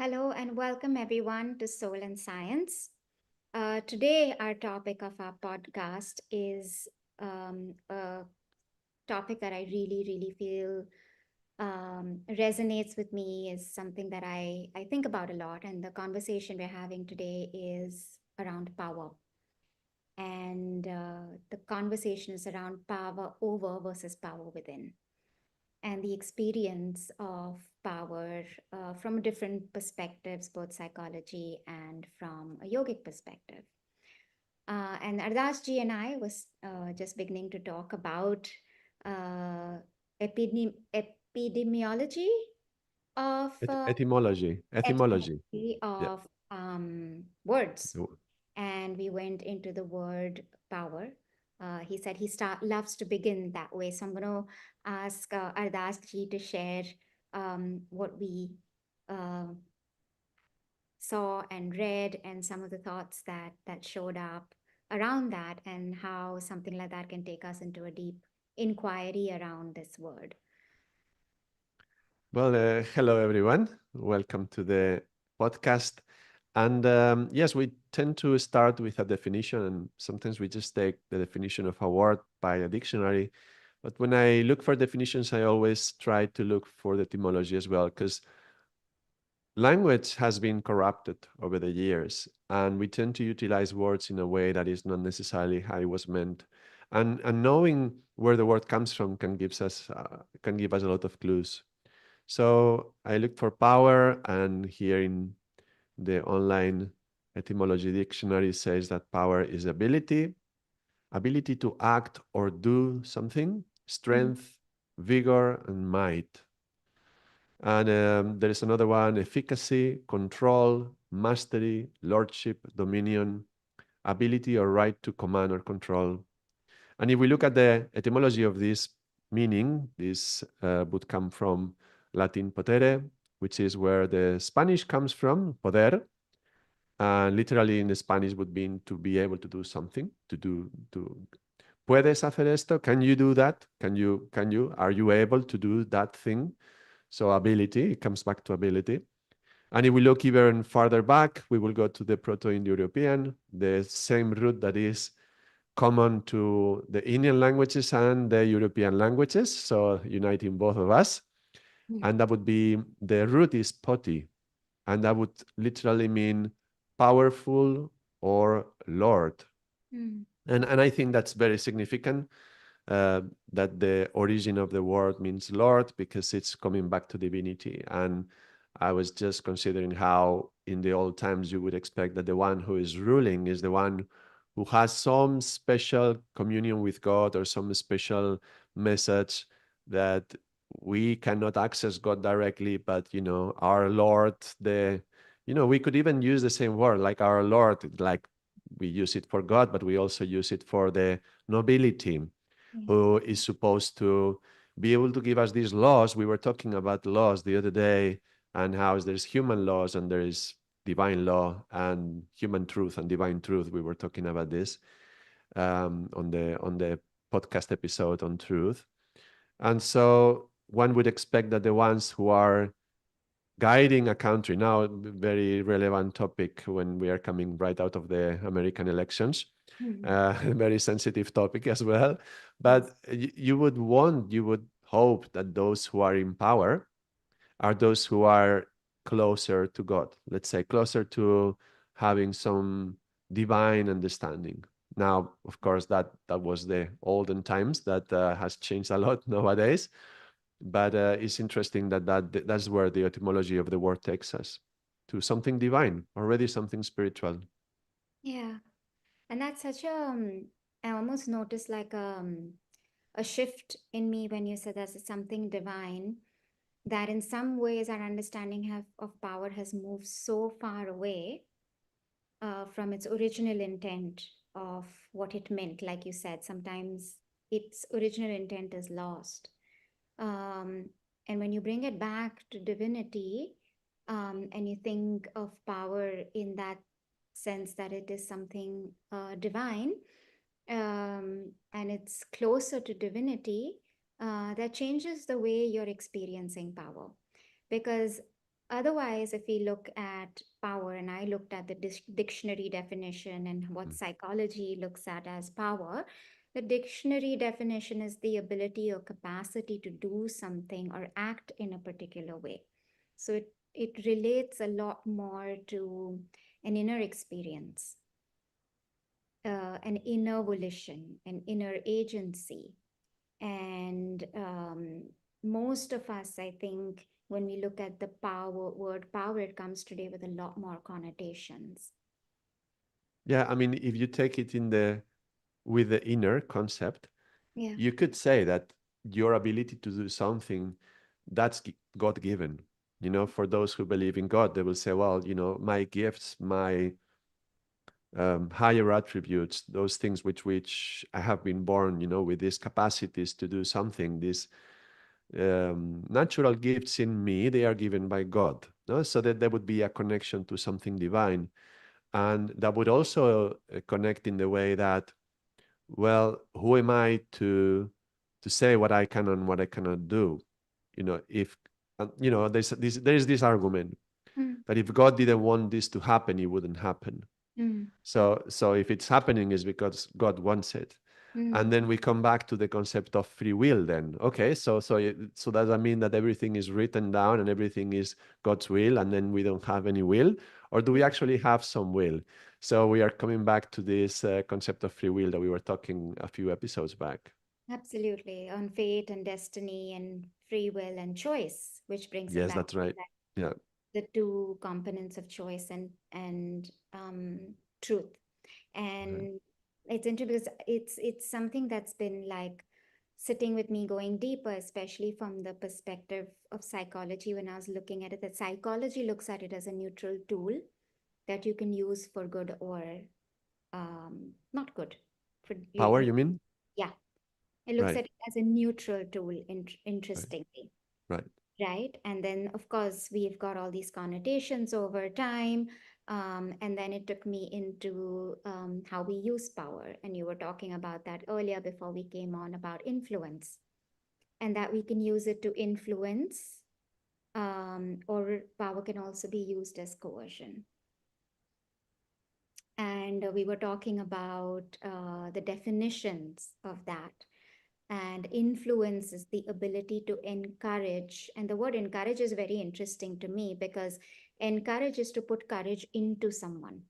Hello and welcome everyone to Soul and Science. Today, our topic of our podcast is a topic that I really feel resonates with me, is something that I think about a lot. And the conversation we're having today is around power. And the conversation is around power over versus power within, and the experience of power from different perspectives, both psychology and from a yogic perspective. And Ardaas ji and I was just beginning to talk about uh, epidemiology of Etymology. etymology Yeah. of words, and we went into the word power. He said loves to begin that way. So I'm going to ask Ardas ji to share what we uh, saw and read, and some of the thoughts that showed up around that, and how something like that can take us into a deep inquiry around this word. Well, hello everyone. Welcome to the podcast. And yes, we tend to start with a definition, and sometimes we just take the definition of a word by a dictionary. But when I look for definitions, I always try to look for the etymology as well, because language has been corrupted over the years, and we tend to utilize words in a way that is not necessarily how it was meant. And knowing where the word comes from can give us a lot of clues. So I looked for power, and here in the online etymology dictionary says that power is ability to act or do something, Mm, strength, vigor, and might. And there is another one: efficacy, control, mastery, lordship, dominion, ability or right to command or control. And if we look at the etymology of this meaning, this would come from Latin potere, which is where the Spanish comes from, poder. Literally in Spanish would mean to be able to do something, to puedes hacer esto? Can you do that? Are you able to do that thing? So ability, it comes back to ability. And if we look even farther back, we will go to the Proto-Indo-European, the same root that is common to the Indian languages and the European languages, so uniting both of us. mm, And that would be the root is poti, and that would literally mean powerful or Lord. mm, And I think that's very significant, uh, that the origin of the word means Lord because it's coming back to divinity. And I was just considering how in the old times you would expect that the one who is ruling is the one who has some special communion with God or some special message that we cannot access God directly, but our Lord, we could even use the same word like our Lord, like we use it for God, but we also use it for the nobility yeah. who is supposed to be able to give us these laws. We were talking about laws the other day, and how there's human laws and there is divine law and human truth and divine truth. We were talking about this on the podcast episode on truth. And so one would expect that the ones who are guiding a country now, very relevant topic when we are coming right out of the American elections, Mm, very sensitive topic as well. yes. But you would hope that those who are in power are those who are closer to God, let's say closer to having some divine understanding. Now, of course, that was the olden times. That has changed a lot nowadays. But it's interesting that's where the etymology of the word takes us, to something divine, already something spiritual. Yeah. And that's such I almost noticed like a shift in me when you said there's something divine, that in some ways our understanding of power has moved so far away from its original intent of what it meant. Like you said, sometimes its original intent is lost. Um, and when you bring it back to divinity, and you think of power in that sense that it is something divine, and it's closer to divinity, that changes the way you're experiencing power. Because Otherwise, if we look at power, and I looked at the dictionary definition and what Mm. psychology looks at as power, the dictionary definition is the ability or capacity to do something or act in a particular way. So it relates a lot more to an inner experience, an inner volition, an inner agency. And most of us, I think, when we look at the power word power, it comes today with a lot more connotations. Yeah, I mean, if you take it in the with the inner concept, Yeah. you could say that your ability to do something that's God given. You know, for those who believe in God, they will say, well, you know, my gifts, my higher attributes, those things which I have been born, you know, with these capacities to do something, these natural gifts in me, they are given by God. No? So that there would be a connection to something divine. And that would also connect in the way that, well, who am I to say what I can and what I cannot do? You know, if you know, there's this argument Mm, that if God didn't want this to happen, it wouldn't happen. mm, So if it's happening, is because God wants it. And mm. then we come back to the concept of free will. Then, okay, so does that mean that everything is written down and everything is God's will, and then we don't have any will, or do we actually have some will? So we are coming back to this concept of free will that we were talking a few episodes back. Absolutely. On fate and destiny and free will and choice, which brings it Yes, back that's to right. that, Yeah. the two components of choice and truth. Right. And it's interesting because it's something that's been like sitting with me going deeper, especially from the perspective of psychology. When I was looking at it, that psychology looks at it as a neutral tool that you can use for good or not good. For Power, you, you mean? yeah, it looks Right. at it as a neutral tool. Right. Interestingly, Right. right? And then, of course, we've got all these connotations over time. And then it took me into how we use power. And you were talking about that earlier before we came on about influence, and that we can use it to influence, or power can also be used as coercion. And we were talking about the definitions of that. And influence is the ability to encourage. And the word encourage is very interesting to me because encourage is to put courage into someone.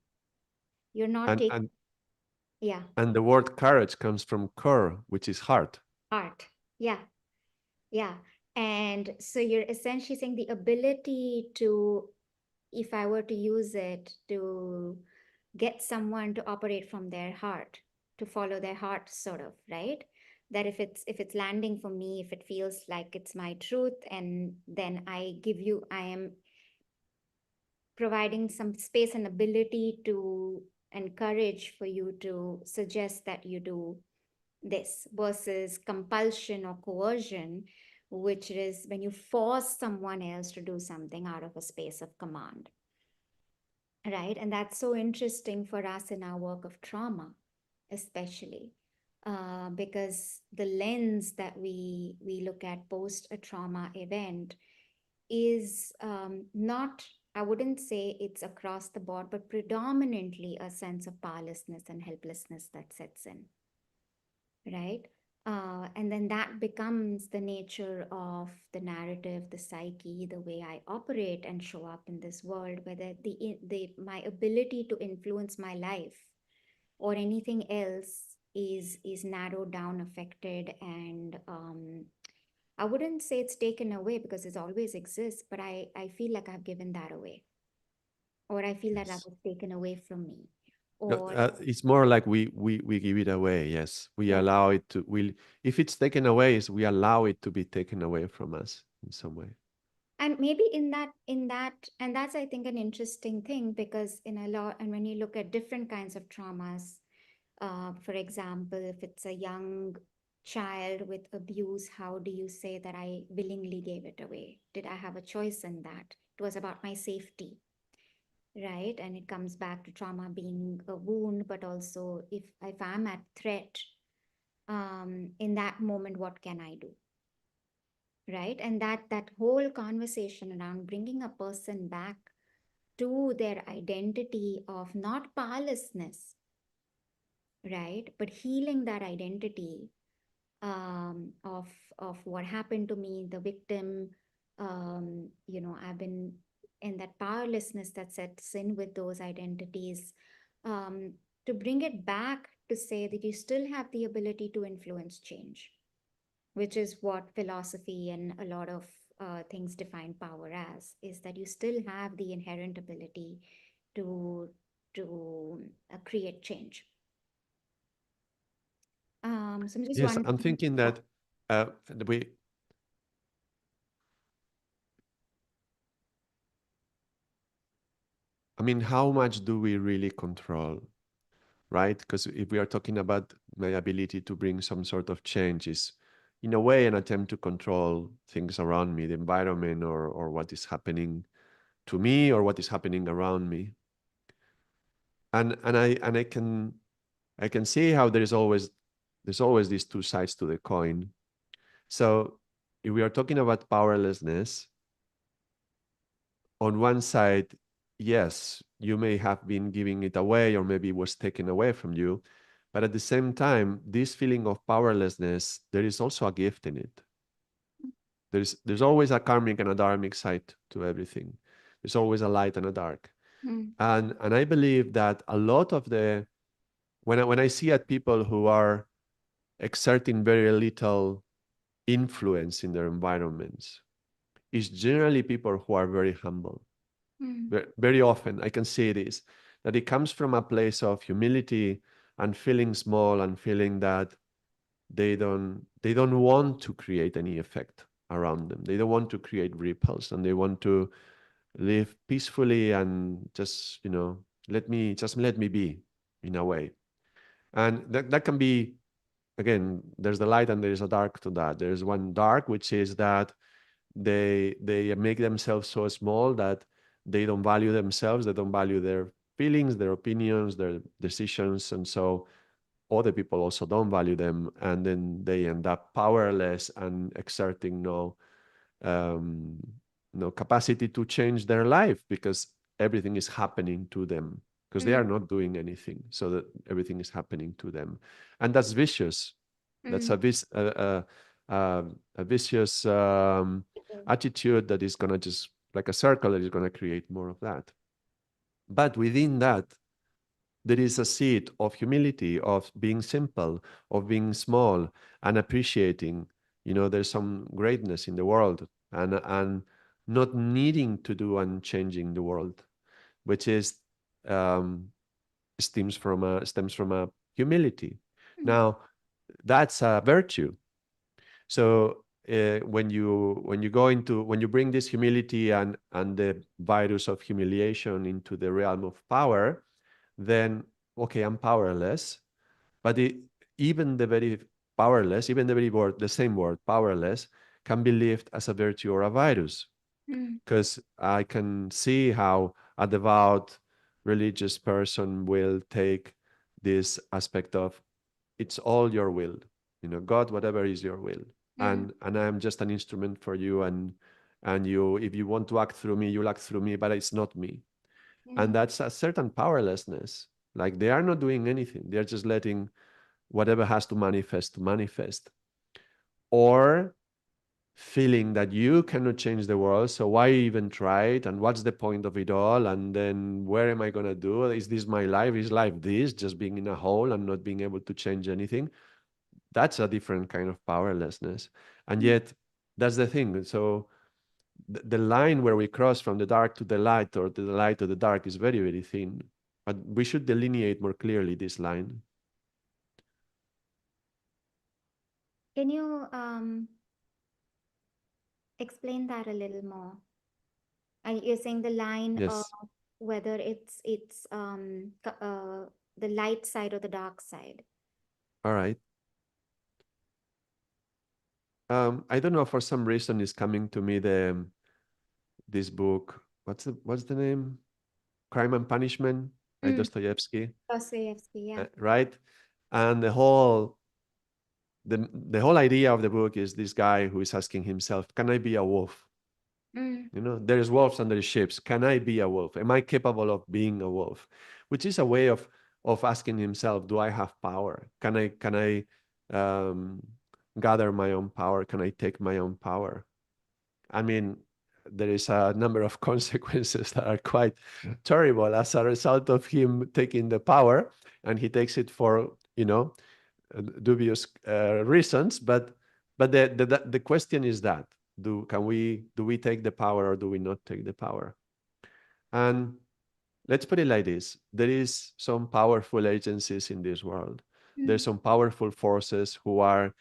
You're not And taking, and yeah, and the word courage comes from cor, which is heart. art. Yeah, yeah. And so you're essentially saying the ability to, if I were to use it to get someone to operate from their heart, to follow their heart, sort of, right? That if it's landing for me, if it feels like it's my truth, and then I am providing some space and ability to encourage for you to suggest that you do this, versus compulsion or coercion, which is when you force someone else to do something out of a space of command, right? And that's so interesting for us in our work of trauma, especially because the lens that we look at post a trauma event is not, I wouldn't say it's across the board, but predominantly a sense of powerlessness and helplessness that sets in, right? And then that becomes the nature of the narrative, the psyche, the way I operate and show up in this world, whether the my ability to influence my life or anything else is narrowed down, affected, and I wouldn't say it's taken away because it always exists, but I feel like I've given that away, or I feel that that Yes. was taken away from me, No, or it's more like we give it away. Yes, we yeah. allow it to. We if it's taken away, is we allow it to be taken away from us in some way. And maybe in that, and that's, I think, an interesting thing, because in a lot, and when you look at different kinds of traumas, for example, if it's a young child with abuse, how do you say that I willingly gave it away? Did I have a choice in that? It was about my safety, right? And it comes back to trauma being a wound, but also if I'm at threat, in that moment, what can I do, right? And that whole conversation around bringing a person back to their identity of not powerlessness, right, but healing that identity, of what happened to me, the victim. I've been in that powerlessness that sets in with those identities, um, to bring it back to say that you still have the ability to influence change, which is what philosophy and a lot of things define power as, is that you still have the inherent ability to create change. So I'm just Yes, wondering. I'm thinking that uh, we, I mean, how much do we really control, right? Because if we are talking about my ability to bring some sort of change, is in a way an attempt to control things around me, the environment, or what is happening to me, or what is happening around me. And I can see how there's always these two sides to the coin. So if we are talking about powerlessness, on one side, yes, you may have been giving it away, or maybe it was taken away from you. But at the same time, this feeling of powerlessness, there is also a gift in it. There's always a karmic and a dharmic side to everything. There's always a light and a dark. Mm, And I believe that a lot of the when I see at people who are exerting very little influence in their environments, is generally people who are very humble. mm, Very often I can see this, that it comes from a place of humility and feeling small and feeling that they don't want to create any effect around them. They don't want to create ripples, and they want to live peacefully and just let me be, in a way. And that can be, again, there's the light and there's a dark to that. There's one dark, which is that they make themselves so small that they don't value themselves, they don't value their feelings, their opinions, their decisions, and so other people also don't value them, and then they end up powerless and exerting um, no capacity to change their life, because everything is happening to them, because they mm, are not doing anything, so that everything is happening to them. And that's vicious. That's mm, a vicious attitude that is going to just, like a circle, that is going to create more of that. But within that, there is a seed of humility, of being simple, of being small, and appreciating, there's some greatness in the world, and not needing to do and changing the world, which is um, stems from a humility. mm, Now, that's a virtue. So when you bring this humility and the virus of humiliation into the realm of power, then okay, I'm powerless. But even the very powerless, even the very word, the same word, powerless, can be lived as a virtue or a virus. mm, Because I can see how a devout religious person will take this aspect of, it's all your will, God, whatever is your will, mm, and I am just an instrument for you, and you, if you want to act through me, you'll act through me, but it's not me. And mm, that's a certain powerlessness. Like, they are not doing anything, they're just letting whatever has to manifest, or feeling that you cannot change the world, so why even try it, and what's the point of it all, and then where am I going to do, is this my life, is life this, just being in a hole and not being able to change anything? That's a different kind of powerlessness. And mm. yet, that's the thing. So the line where we cross from the dark to the light, or to the light to the dark, is very, very thin. But we should delineate more clearly this line. Can you explain that a little more? And you're saying the line of Yes. whether it's the light side or the dark side. All right. I don't know, for some reason it's coming to me, this book. What's the name? Crime and Punishment by Mm. Dostoevsky, Dostoevsky, yeah. right? And the whole the whole idea of the book is this guy who is asking himself, can I be a wolf? Mm. You know, there's wolves and there's sheep. Can I be a wolf? Am I capable of being a wolf? Which is a way of asking himself, do I have power? Can I um, gather my own power? Can I take my own power? I mean, there is a number of consequences that are quite terrible as a result of him taking the power, and he takes it for, dubious reasons. But the question is that, do we take the power or do we not take the power? And let's put it like this: there is some powerful agencies in this world. There's Mm. some powerful forces who are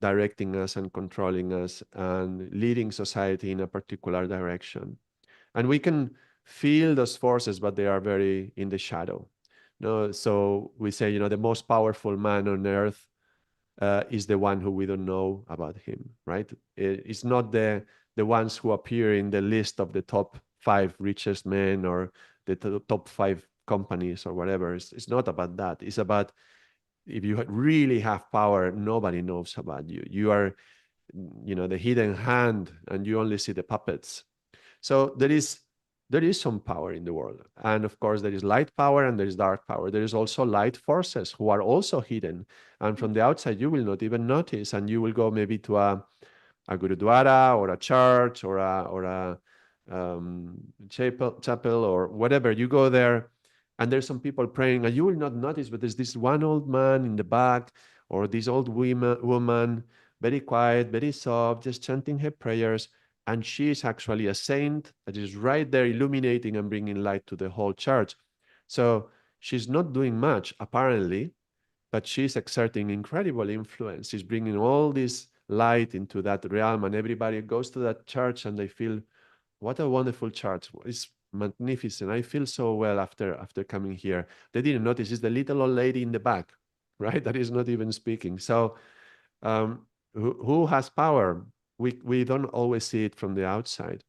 directing us and controlling us and leading society in a particular direction. And we can feel those forces, but they are very in the shadow. No, so we say, the most powerful man on earth is the one who we don't know about him, right? It's not the ones who appear in the list of the top 5 richest men or the top 5 companies or whatever. It's not about that. It's about, if you really have power, nobody knows about you. You are, the hidden hand, and you only see the puppets. So there is some power in the world. And of course, there is light power and there is dark power. There is also light forces who are also hidden. And from the outside, you will not even notice. And you will go maybe to a gurudwara or a church or a chapel or whatever. You go there and there's some people praying and you will not notice, but there's this one old man in the back or this old woman, very quiet, very soft, just chanting her prayers, and she is actually a saint that is right there illuminating and bringing light to the whole church. So she's not doing much apparently, but she's exerting incredible influence. She's bringing all this light into that realm, and everybody goes to that church and they feel, what a wonderful church. It's magnificent. I feel so well after coming here. They didn't notice it's the little old lady in the back, right? That is not even speaking. So um, who has power? We don't always see it from the outside.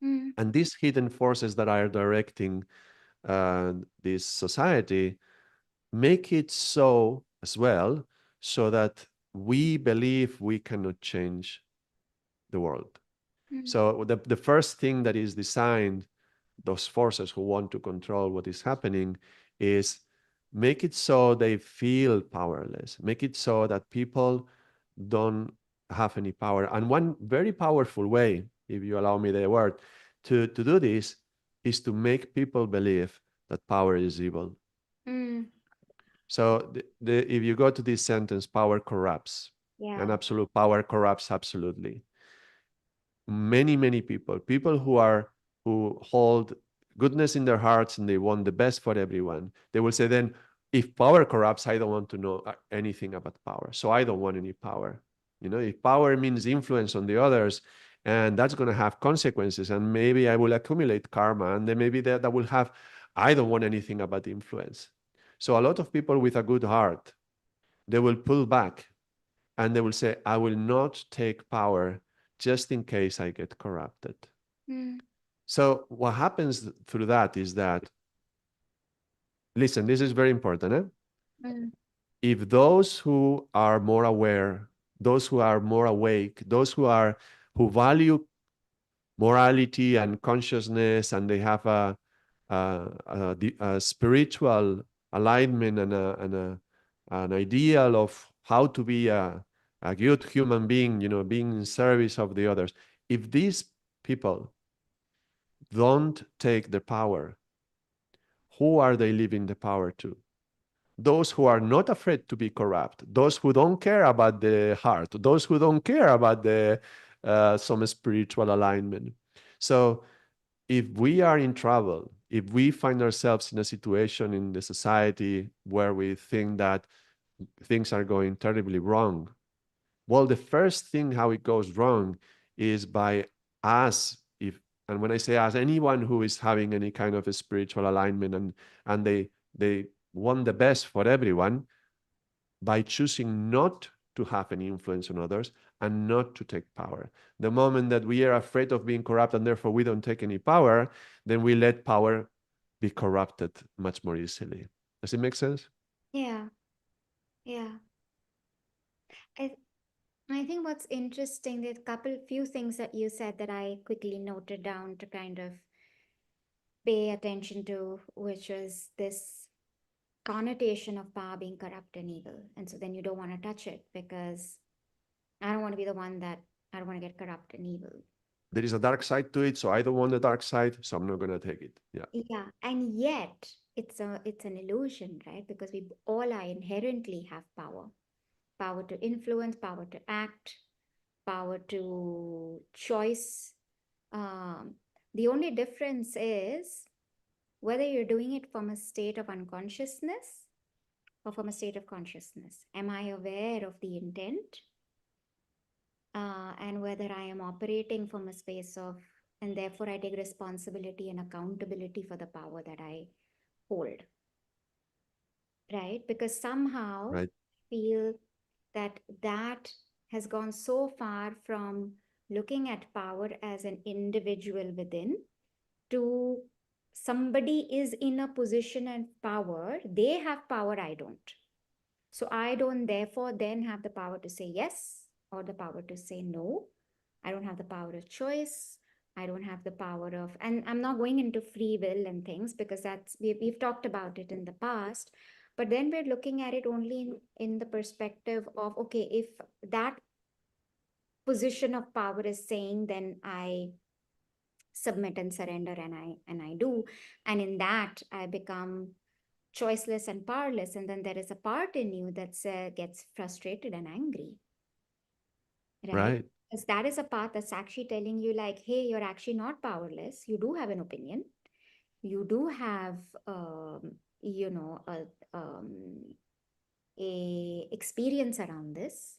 Mm. And these hidden forces that are directing uh, this society make it so as well, so that we believe we cannot change the world. Mm. So the first thing that is designed, those forces who want to control what is happening, is make it so they feel powerless, make it so that people don't have any power. And one very powerful way, if you allow me the word, to do this is to make people believe that power is evil. Mm. So if you go to this sentence, power corrupts, and Yeah. absolute power corrupts absolutely. Many people who hold goodness in their hearts and they want the best for everyone, they will say, then if power corrupts, I don't want to know anything about power, so I don't want any power. If power means influence on the others, and that's going to have consequences, and maybe I will accumulate karma, and then maybe that will have, I don't want anything about influence. So a lot of people with a good heart, they will pull back and they will say, I will not take power just in case I get corrupted. Mm. So what happens through that is that, listen, this is very important. Mm. If those who are more aware, those who are more awake, those who value morality and consciousness, and they have a spiritual alignment and an ideal of how to be a good human being, being in service of the others. If these people don't take the power, who are they leaving the power to? Those who are not afraid to be corrupt, those who don't care about the heart, those who don't care about the some spiritual alignment. So if we are in trouble, if we find ourselves in a situation in the society where we think that things are going terribly wrong, well, the first thing how it goes wrong is by us. If And when I say us, anyone who is having any kind of a spiritual alignment, and they want the best for everyone, by choosing not to have any influence on others and not to take power. The moment that we are afraid of being corrupt and therefore we don't take any power, then we let power be corrupted much more easily. Does it make sense? Yeah. Yeah. I think what's interesting, there's a few things that you said that I quickly noted down to kind of pay attention to, which was this connotation of power being corrupt and evil. And so then you don't want to touch it because I don't want to be the one that I don't want to get corrupt and evil. There is a dark side to it, so I don't want the dark side, so I'm not going to take it. Yeah. Yeah. And yet it's an illusion, right? Because we all are inherently have power. Power to influence, power to act, power to choice. Um, the only difference is whether you're doing it from a state of unconsciousness or from a state of consciousness. Am I aware of the intent? And whether I am operating from a space of, and therefore I take responsibility and accountability for the power that I hold, right? Because somehow Right. feel that that has gone so far from looking at power as an individual within to somebody is in a position and power, they have power, I don't. So I don't therefore then have the power to say yes or the power to say no. I don't have the power of choice. I don't have the power of, and I'm not going into free will and things because we've talked about it in the past. But then we're looking at it only in the perspective of, okay, if that position of power is saying, then I submit and surrender and I do. And in that, I become choiceless and powerless, and then there is a part in you that gets frustrated and angry, right? Right. Because that is a part that's actually telling you like, hey, you're actually not powerless, you do have an opinion, you do have you know a experience around this.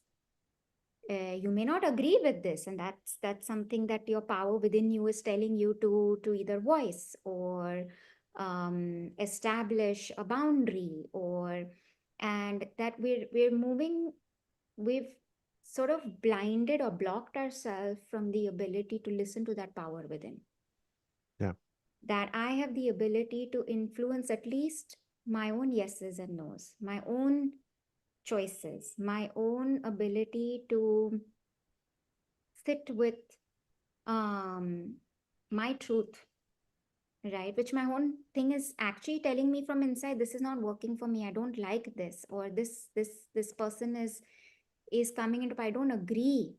You may not agree with this, and that's something that your power within you is telling you to either voice or establish a boundary, or and that we're moving, we've sort of blinded or blocked ourselves from the ability to listen to that power within, Yeah. that I have the ability to influence at least my own yeses and nos, my own choices, my own ability to sit with um my truth, right? Which my own thing is actually telling me from inside, this is not working for me, I don't like this, or this person is coming into, I don't agree,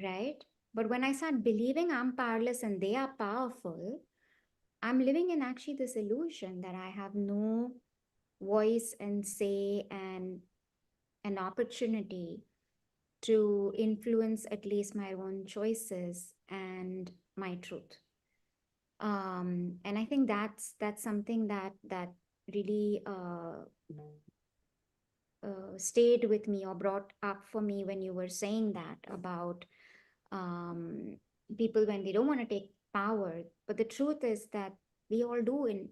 right? But when I start believing I'm powerless and they are powerful, I'm living in actually this illusion that I have no voice and say and an opportunity to influence at least my own choices and my truth. And I think that's something that really stayed with me or brought up for me when you were saying that about um, people when they don't want to take power. But the truth is that we all do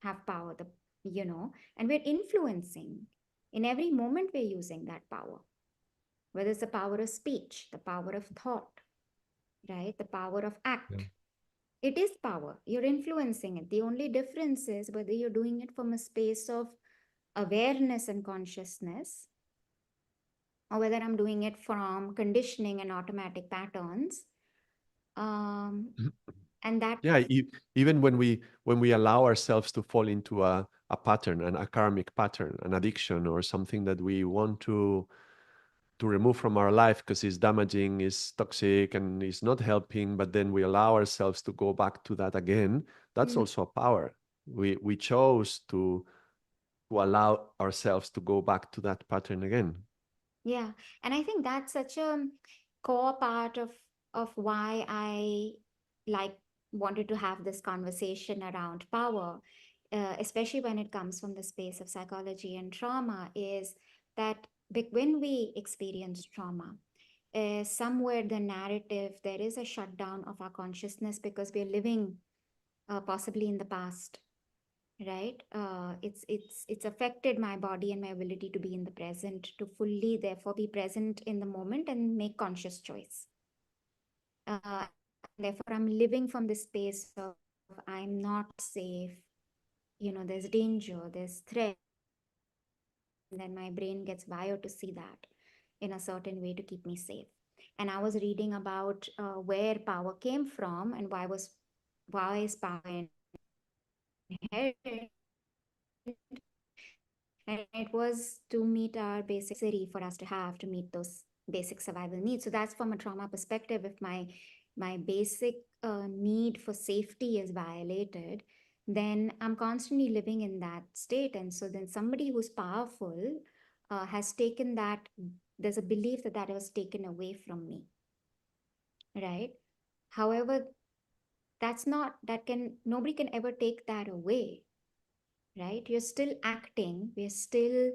have power, and we're influencing in every moment. We're using that power, whether it's the power of speech, the power of thought, right? The power of Yeah. act. It is power. You're influencing it. The only difference is whether you're doing it from a space of awareness and consciousness, or whether I'm doing it from conditioning and automatic patterns. Um, and that, Yeah. Even when we allow ourselves to fall into a pattern, a karmic pattern, an addiction, or something that we want to remove from our life because it's damaging, it's toxic, and it's not helping, but then we allow ourselves to go back to that again, that's mm, also a power. We chose to allow ourselves to go back to that pattern again. yeah. And I think that's such a core part of why I like wanted to have this conversation around power, especially when it comes from the space of psychology and trauma, is that when we experience trauma, somewhere the narrative, there is a shutdown of our consciousness because we're living possibly in the past, right? It's affected my body and my ability to be in the present, to fully therefore be present in the moment and make conscious choice. Therefore I'm living from this space of I'm not safe, there's danger, there's threat, and then my brain gets wired to see that in a certain way to keep me safe. And I was reading about where power came from and why is power inherent, and it was to meet our basic necessary for us to have to meet those basic survival needs. So that's from a trauma perspective. If my basic need for safety is violated, then I'm constantly living in that state. And so then somebody who's powerful has taken that, there's a belief that that was taken away from me, right? However, that's not, that can, nobody can ever take that away, right? You're still acting, we're still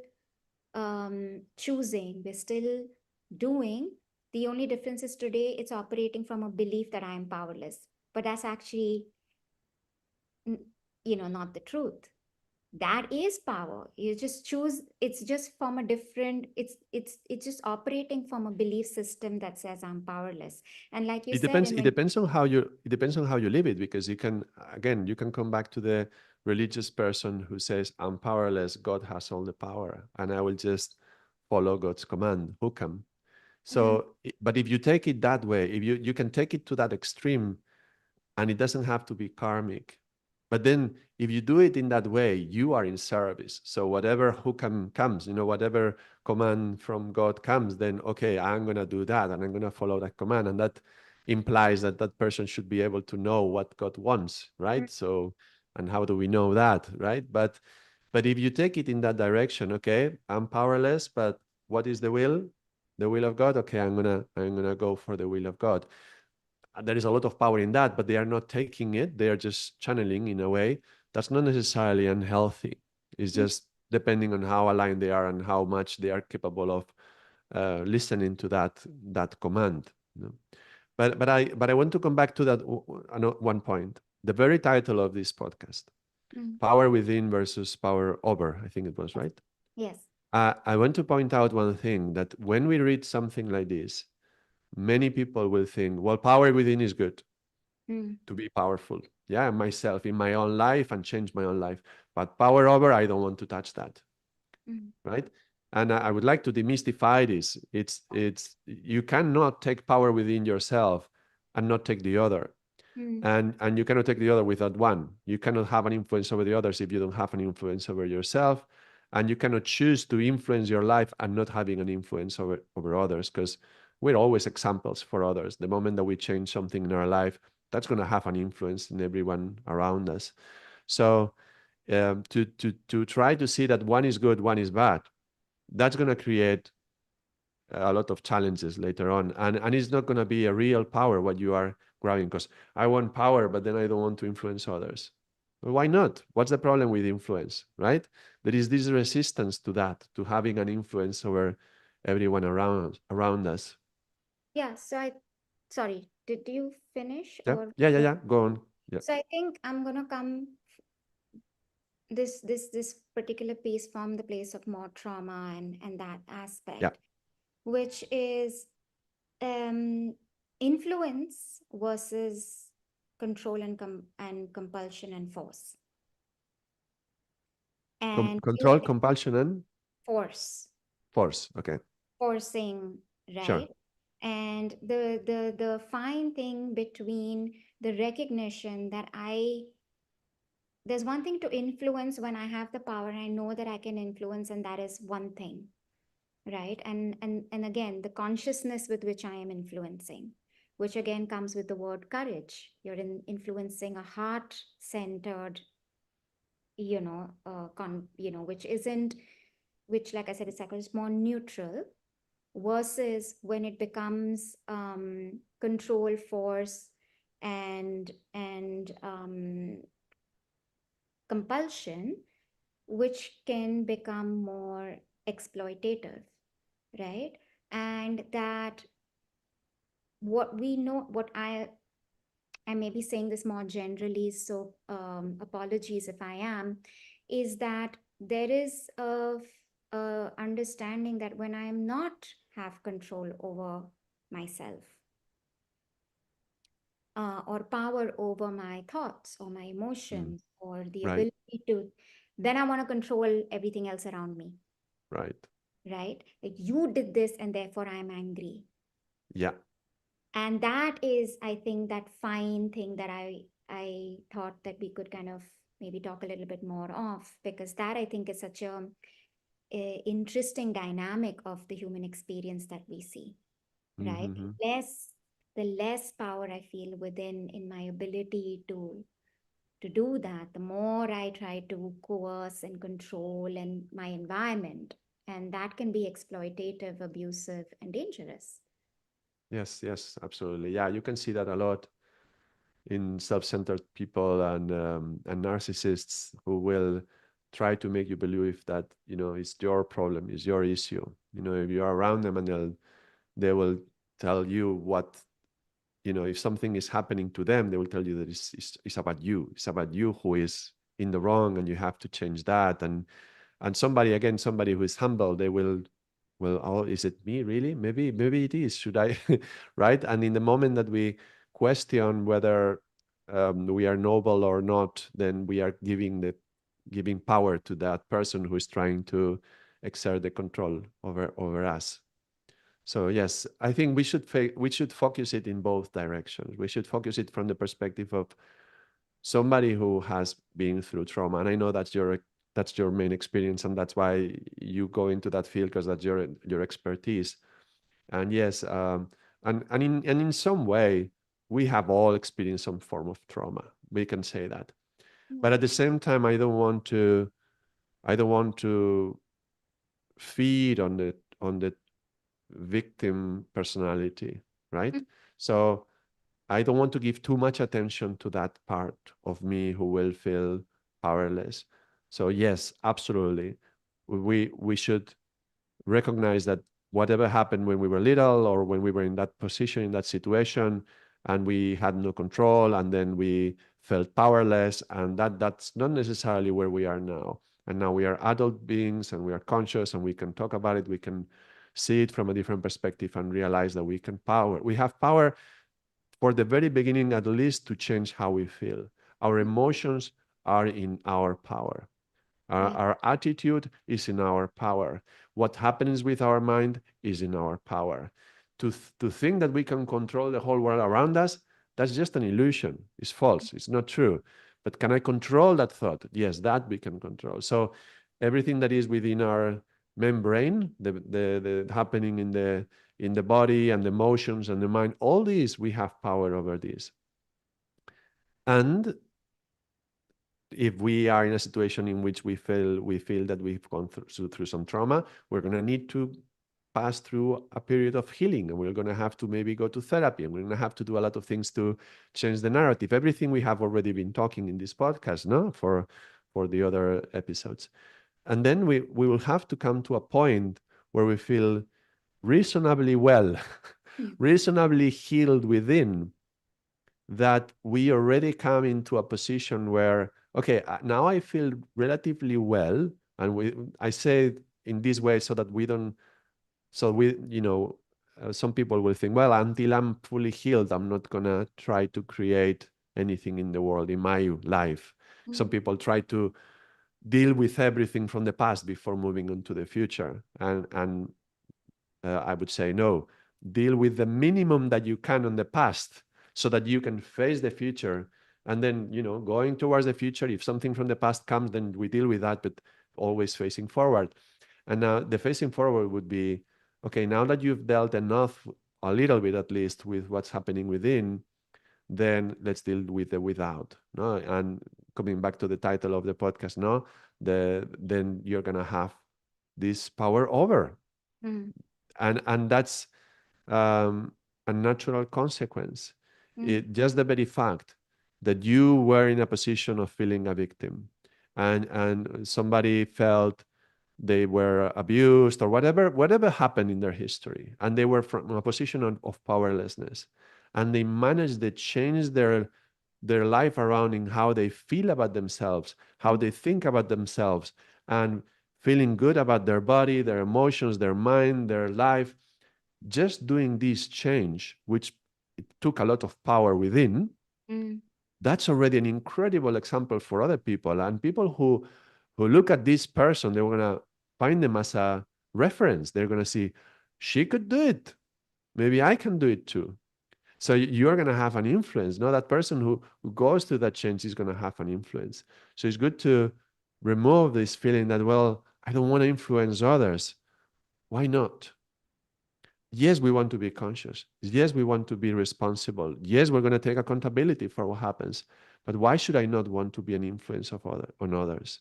choosing, we're still doing. The only difference is today it's operating from a belief that I am powerless, but that's actually, not the truth. That is power. You just choose. It's just from a different. It's just operating from a belief system that says I'm powerless. And like you It said, depends. and It when depends on how you live it, because you can, again, you can come back to the religious person who says, "I'm powerless. God has all the power, and I will just follow God's command." Who can? mm, So, but if you take it that way, if you can take it to that extreme, and it doesn't have to be karmic. But then if you do it in that way, you are in service. So whatever hukam comes, whatever command from God comes, then okay, I'm going to do that and I'm going to follow that command. And that implies that that person should be able to know what God wants, mm, right? So, and how do we know that, right? But if you take it in that direction, okay, I'm powerless, but what is the will? The will of God. Okay, I'm gonna go for the will of God. There is a lot of power in that, but they are not taking it. They are just channeling in a way that's not necessarily unhealthy. It's mm, just depending on how aligned they are and how much they are capable of listening to that command. But I want to come back to that one point. The very title of this podcast, mm. "Power Within versus Power Over," I think it was, Yes, right? yes. I want to point out one thing, that when we read something like this, many people will think, well, power within is good, Mm, to be powerful. Yeah, myself in my own life and change my own life. But power over, I don't want to touch that, mm, right? And I would like to demystify this. It's you cannot take power within yourself and not take the other. mm, And you cannot take the other without one. You cannot have an influence over the others if you don't have an influence over yourself. And you cannot choose to influence your life and not having an influence over others, because we're always examples for others. The moment that we change something in our life, that's going to have an influence in everyone around us. So to try to see that one is good, one is bad, that's going to create a lot of challenges later on, and it's not going to be a real power what you are grabbing, because I want power but then I don't want to influence others. Well, why not? What's the problem with influence, right? There is this resistance to that, to having an influence over everyone around us. yeah. So sorry, did you finish Yeah, or yeah, yeah, you? yeah, go on. Yeah, So I think I'm gonna come this particular piece from the place of more trauma and that yeah. aspect, which is um, influence versus control and compulsion and force. And Control, compulsion, and force, force. Okay, forcing, sure. right? And the fine thing between the recognition that there's one thing to influence when I have the power and I know that I can influence, and that is one thing, right? And again, the consciousness with which I am influencing, which again comes with the word courage. You're influencing a heart centered, which isn't, which, like I said, is psychologist more neutral, versus when it becomes control, force, and compulsion, which can become more exploitative, right? And that, what we know, what I may be saying this more generally, so apologies if I am, is that there is a understanding that when I am not have control over myself, or power over my thoughts or my Mm, emotions or the right, ability to, then I want to control everything else around me. right. right? Like you did this and therefore I'm angry. Yeah. And that is, I think, that fine thing that I thought that we could kind of maybe talk a little bit more of, because that I think is such a interesting dynamic of the human experience that we see, right? Mm-hmm. The less power I feel within in my ability to do that, the more I try to coerce and control and my environment. And that can be exploitative, abusive, and dangerous. Yes, yes, absolutely. Yeah, you can see that a lot in self-centered people and narcissists who will try to make you believe that, it's your problem, it's your issue. If you're around them, and they will tell you what, if something is happening to them, they will tell you that it's about you. It's about you who is in the wrong, and you have to change that. And somebody who is humble, they will, well, oh, is it me really? Maybe it is. Should I? Right? And in the moment that we question whether we are noble or not, then we are giving power to that person who is trying to exert the control over us. So yes, I think we should focus it in both directions. We should focus it from the perspective of somebody who has been through trauma, and I know that's your main experience, and that's why you go into that field, because that's your expertise. And yes, and in some way, we have all experienced some form of trauma. We can say that, but Yeah. at the same time, I don't want to feed on the victim personality, right? Mm, So I don't want to give too much attention to that part of me who will feel powerless. So yes, absolutely. We should recognize that whatever happened when we were little, or when we were in that position, in that situation, and we had no control, and then we felt powerless, and that's not necessarily where we are now. And now we are adult beings, and we are conscious, and we can talk about it. We can see it from a different perspective and realize that we have power for the very beginning, at least, to change how we feel. Our mm, emotions are in our power. Our, right. our attitude is in our power. What happens with our mind is in our power. To think that we can control the whole world around us, that's just an illusion. It's false. It's not true. But can I control that thought? Yes, that we can control. So everything that is within our membrane, the happening in the body, and the emotions and the mind, all these, we have power over this. And if we are in a situation in which we feel that we've gone through some trauma, we're going to need to pass through a period of healing, and we're going to have to maybe go to therapy, and we're going to have to do a lot of things to change the narrative. Everything we have already been talking in this podcast, no, for the other episodes. And then we will have to come to a point where we feel reasonably well, Mm, reasonably healed within, that we already come into a position where, okay, now I feel relatively well. And I say it in this way so that we don't, so we, some people will think, well, until I'm fully healed, I'm not going to try to create anything in the world, in my life. Some mm, people try to deal with everything from the past before moving on to the future. And I would say no. Deal with the minimum that you can on the past, so that you can face the future. And then, going towards the future, if something from the past comes, then we deal with that, but always facing forward. And now the facing forward would be, okay, now that you've dealt enough, a little bit at least, with what's happening within, then let's deal with the without. No, and coming back to the title of the podcast, no, then you're gonna have this power over, mm, and that's um, a natural consequence. mm, Just the very fact that you were in a position of feeling a victim, and somebody felt they were abused, or whatever happened in their history, and they were from a position of powerlessness, and they managed to change their life around in how they feel about themselves, how mm, they think about themselves, and feeling good about their body, their emotions, their mind, their life. Just doing this change, which it took a lot of power within, mm, that's already an incredible example for other people. And people who look at this person, they're gonna find them as reference. They're going to see, she could do it. Maybe I can do it too. So you're going to have an influence. No, that person who goes through that change is going to have an influence. So it's good to remove this feeling that, well, I don't want to influence others. Why not? Yes, we want to be conscious. Yes, we want to be responsible. Yes, we're going to take accountability for what happens. But why should I not want to be an influence on others?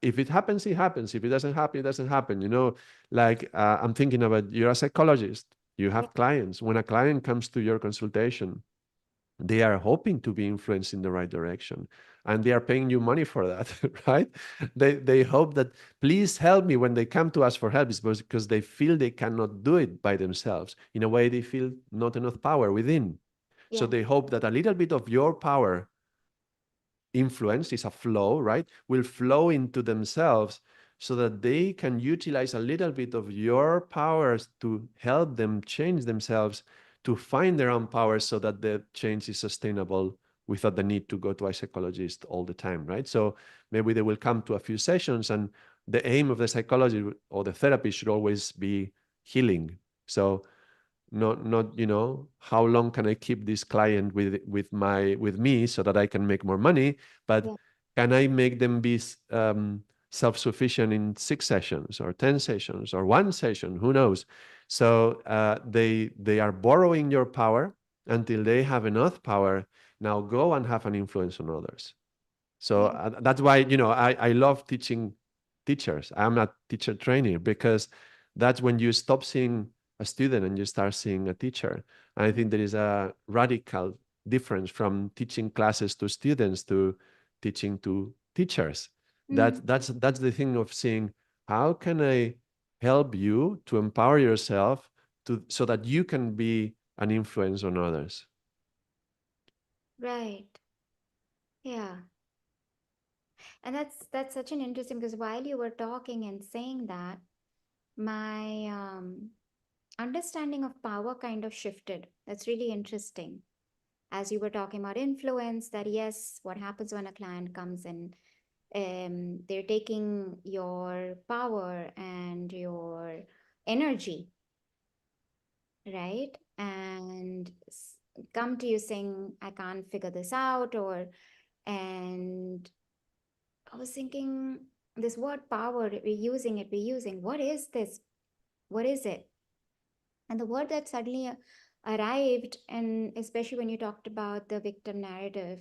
If it happens, it happens. If it doesn't happen, it doesn't happen. Like I'm thinking about, you're a psychologist. You Yeah. have clients. When a client comes to your consultation, they are hoping to be influenced in the right direction, and they are paying you money for that. Right? They hope that, please help me. When they come to us for help, it's because they feel they cannot do it by themselves. In a way, they feel not enough power within, so Yeah. they hope that a little bit of your power, influence is a flow, right, will flow into themselves, so that they can utilize a little bit of your powers to help them change themselves, to find their own powers, so that the change is sustainable without the need to go to a psychologist all the time, right? So maybe they will come to a few sessions, and the aim of the psychology or the therapy should always be healing. So not how long can I keep this client with me so that I can make more money, but Yeah. can I make them be self-sufficient in 6 sessions or 10 sessions or 1 session, who knows? So they are borrowing your power until they have enough power. Now go and have an influence on others. So Yeah. that's why, I love teaching teachers. I'm not teacher trainer, because that's when you stop seeing a student and you start seeing a teacher. And I think there is a radical difference from teaching classes to students to teaching to teachers. Mm. That's the thing of seeing, how can I help you to empower yourself so that you can be an influence on others. Right. Yeah. And that's such an interesting, because while you were talking and saying that, my understanding of power kind of shifted. That's really interesting. As you were talking about influence, that yes, what happens when a client comes in, they're taking your power and your energy, right? And come to you saying, I can't figure this out, or, and I was thinking, this word power, we're using, what is this? What is it? And the word that suddenly arrived, and especially when you talked about the victim narrative,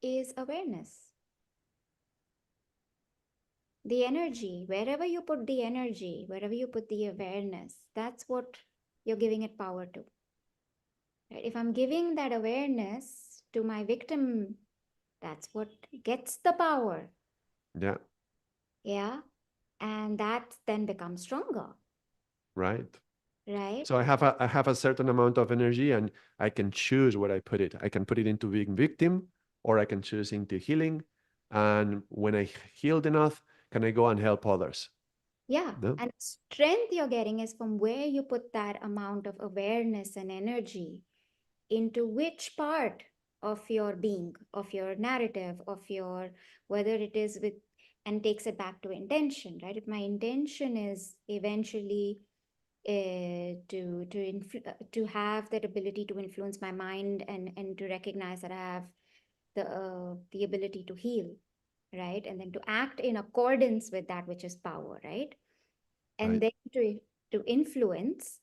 is awareness. The energy, wherever you put the energy, wherever you put the awareness, that's what you're giving it power to. Right? If I'm giving that awareness to my victim, that's what gets the power. Yeah, Yeah. And that then becomes stronger, right. right? So I have a certain amount of energy, and I can choose where I put it. I can put it into being victim, or I can choose into healing. And when I healed enough, can I go and help others? Yeah. No? And strength you're getting is from where you put that amount of awareness and energy into which part of your being, of your narrative, of your, whether it is with, and takes it back to intention, right? If my intention is eventually to have that ability to influence my mind, and to recognize that I have the ability to heal, right? And then to act in accordance with that which is power, right? And Right. then to influence,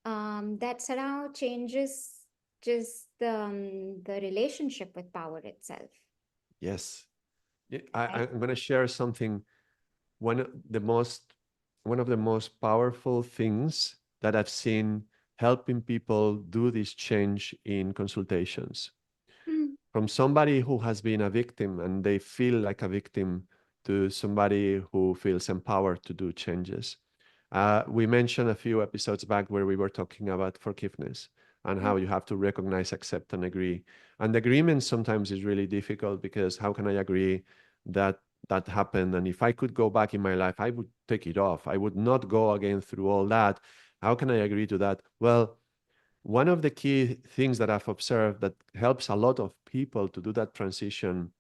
that somehow changes just the relationship with power itself, Yes. right? I'm going to share something. One of the most one of the most powerful things that I've seen helping people do this change in consultations, Mm, from somebody who has been a victim and they feel like a victim, to somebody who feels empowered to do changes. We mentioned a few episodes back where we were talking about forgiveness and mm, how you have to recognize, accept, and agree. And the agreement sometimes is really difficult, because how can I agree that that happened? And if I could go back in my life, I would take it off. I would not go again through all that. How can I agree to that? Well, one of the key things that I've observed that helps a lot of people to do that transition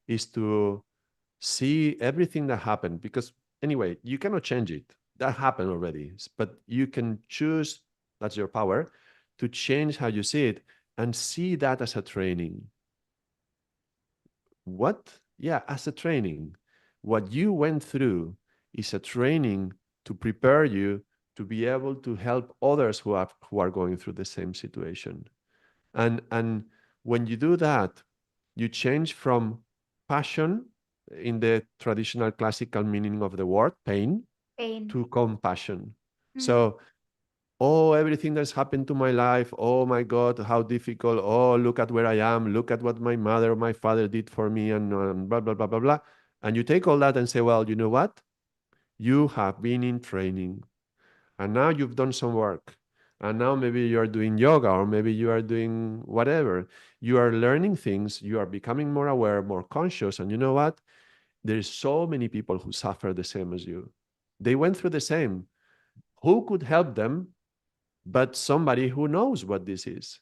is to see everything that happened, because anyway, you cannot change it. That happened already. But you can choose, that's your power, to change how you see it and see that as a training. What? Yeah, as a training. What you went through is a training to prepare you to be able to help others who are going through the same situation. And when you do that, you change from passion in the traditional classical meaning of the word, pain, Pain. to compassion. Mm. So, oh, everything that's happened to my life, oh my God, how difficult. Oh, look at where I am. Look at what my mother or my father did for me, and blah, blah, blah, blah, blah. And you take all that and say, well, you know what? You have been in training, and now you've done some work. And now maybe you are doing yoga, or maybe you are doing whatever. You are learning things, you are becoming more aware, more conscious. And you know what? There's so many people who suffer the same as you. They went through the same. Who could help them but somebody who knows what this is?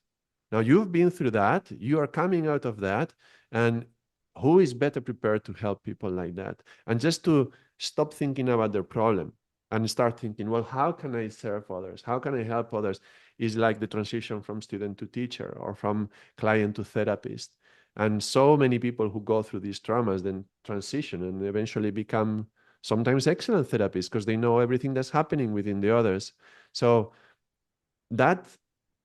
Now you've been through that, you are coming out of that, and who is better prepared to help people like that? And just to stop thinking about their problem and start thinking, well, how can I serve others? How can I help others? Is like the transition from student to teacher or from client to therapist. And so many people who go through these traumas then transition and eventually become sometimes excellent therapists because they know everything that's happening within the others. So that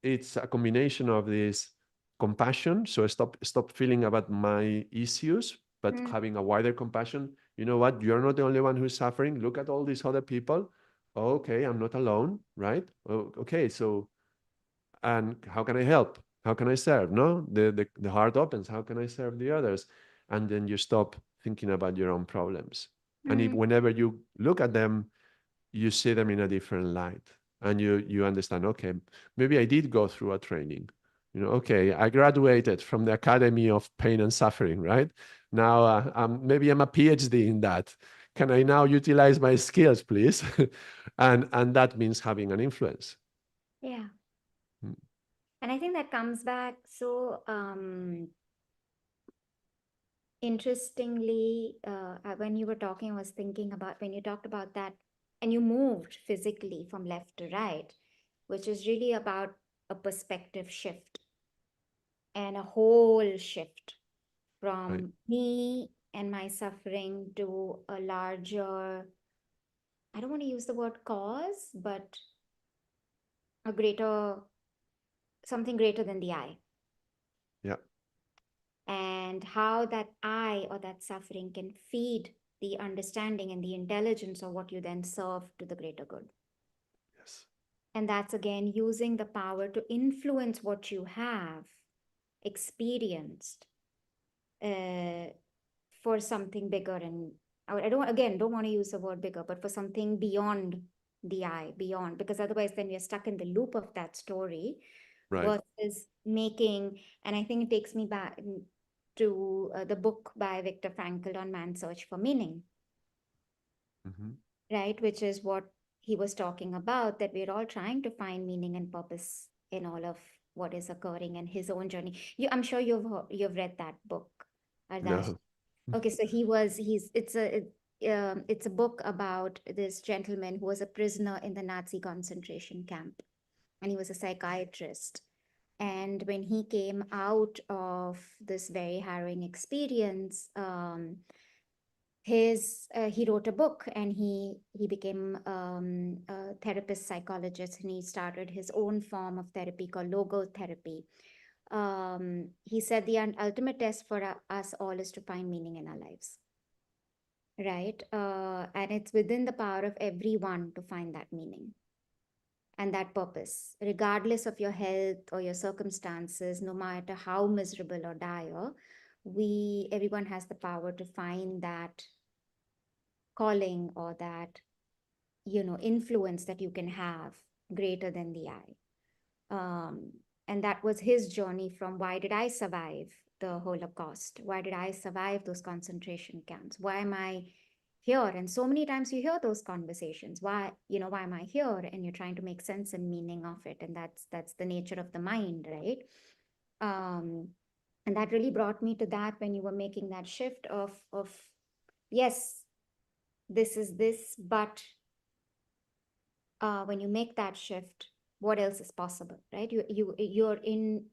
it's a combination of this compassion. So stop feeling about my issues, but Mm. having a wider compassion. You know what? You're not the only one who's suffering. Look at all these other people. Oh, okay, I'm not alone, right? Oh, okay, so and how can I help? How can I serve? No, the heart opens. How can I serve the others? And then you stop thinking about your own problems. And if Mm. whenever you look at them, you see them in a different light, and you understand, okay, maybe I did go through a training. Okay, I graduated from the Academy of Pain and Suffering, right? Now maybe I'm a PhD in that. Can I now utilize my skills, please? And that means having an influence. Yeah. Mm. And I think that comes back so interestingly, when you were talking, I was thinking about when you talked about that and you moved physically from left to right, which is really about a perspective shift and a whole shift Right. from me and my suffering to a larger, I don't want to use the word cause, but a greater, something greater than the I. Yeah. And how that I or that suffering can feed the understanding and the intelligence of what you then serve to the greater good. Yes. And that's again using the power to influence what you have experienced uh, for something bigger. And I don't, again, don't want to use the word bigger, but for something beyond the I, beyond, because otherwise then we're stuck in the loop of that story Right. versus making, and I think it takes me back to the book by Viktor Frankl on Man's Search for Meaning, Hmm. right? Which is what he was talking about, that we're all trying to find meaning and purpose in all of what is occurring in his own journey. I'm sure you've read that book, Ardaas. No. Okay, so he's it's a book about this gentleman who was a prisoner in the Nazi concentration camp, and he was a psychiatrist. And when he came out of this very harrowing experience, he wrote a book, and he became a therapist psychologist, and he started his own form of therapy called logotherapy. He said the ultimate test for us all is to find meaning in our lives, right? And it's within the power of everyone to find that meaning and that purpose, regardless of your health or your circumstances, no matter how miserable or dire. Everyone has the power to find that calling or that influence that you can have greater than the I. And that was his journey from why did I survive the Holocaust? Why did I survive those concentration camps? Why am I here? And so many times you hear those conversations. Why am I here? And you're trying to make sense and meaning of it. And that's the nature of the mind, right? Um, and that really brought me to that when you were making that shift of yes, this is this, but when you make that shift, what else is possible, right? You're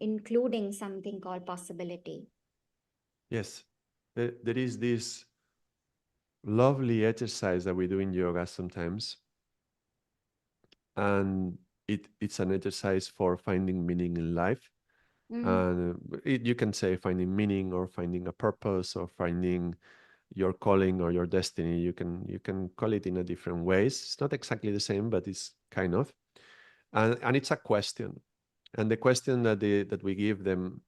including something called possibility. Yes. There is this lovely exercise that we do in yoga sometimes, and it's an exercise for finding meaning in life. Mm, And you can say finding meaning or finding a purpose or finding your calling or your destiny. You can call it in a different ways. It's not exactly the same, but it's kind of. And it's a question. And the question that we give them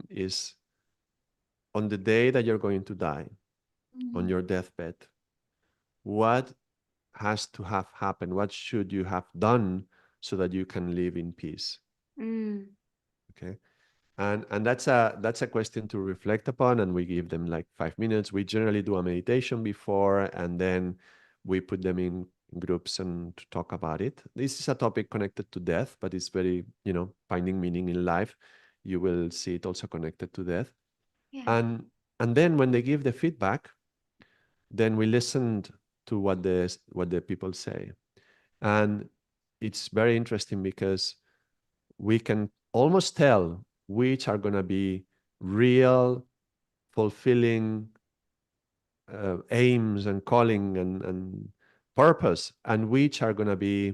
is, on the day that you're going to die, on mm, your deathbed, what has to have happened? What should you have done so that you can live in peace? mm, Okay. And that's a question to reflect upon, and we give them like 5 minutes. We generally do a meditation before, and then we put them in groups and to talk about it. This is a topic connected to death, but it's very, finding meaning in life. You will see it also connected to death. yeah. And then when they give the feedback, then we listened to what the people say. And it's very interesting because we can almost tell which are going to be real, fulfilling aims and calling and purpose, and which are going to be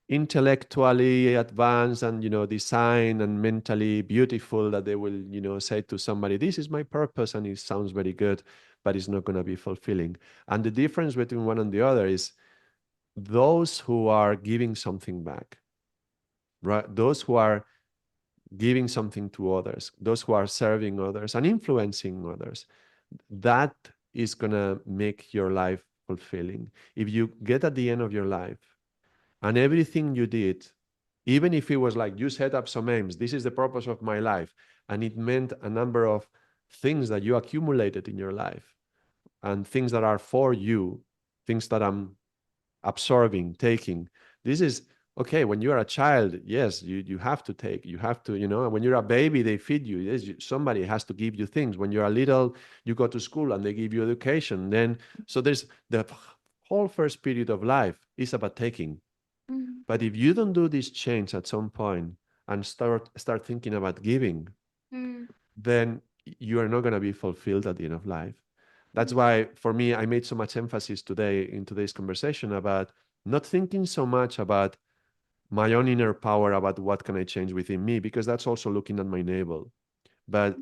intellectually advanced and design and mentally beautiful, that they will say to somebody, this is my purpose, and it sounds very good, but it's not going to be fulfilling. And the difference between one and the other is those who are giving something back, right? Those who are giving something to others, those who are serving others and influencing others, that is going to make your life fulfilling. If you get at the end of your life and everything you did, even if it was like you set up some aims, this is the purpose of my life, and it meant a number of things that you accumulated in your life and things that are for you, things that I'm absorbing, taking. This is okay. When you are a child, yes, you have to take, you have to, when you're a baby, they feed you. Yes, somebody has to give you things. When you're a little, you go to school and they give you education. Then, so there's the whole first period of life is about taking. Mm, But if you don't do this change at some point and start thinking about giving, mm, then you are not going to be fulfilled at the end of life. That's mm, why, for me, I made so much emphasis today in today's conversation about not thinking so much about my own inner power, about what can I change within me, because that's also looking at my navel. But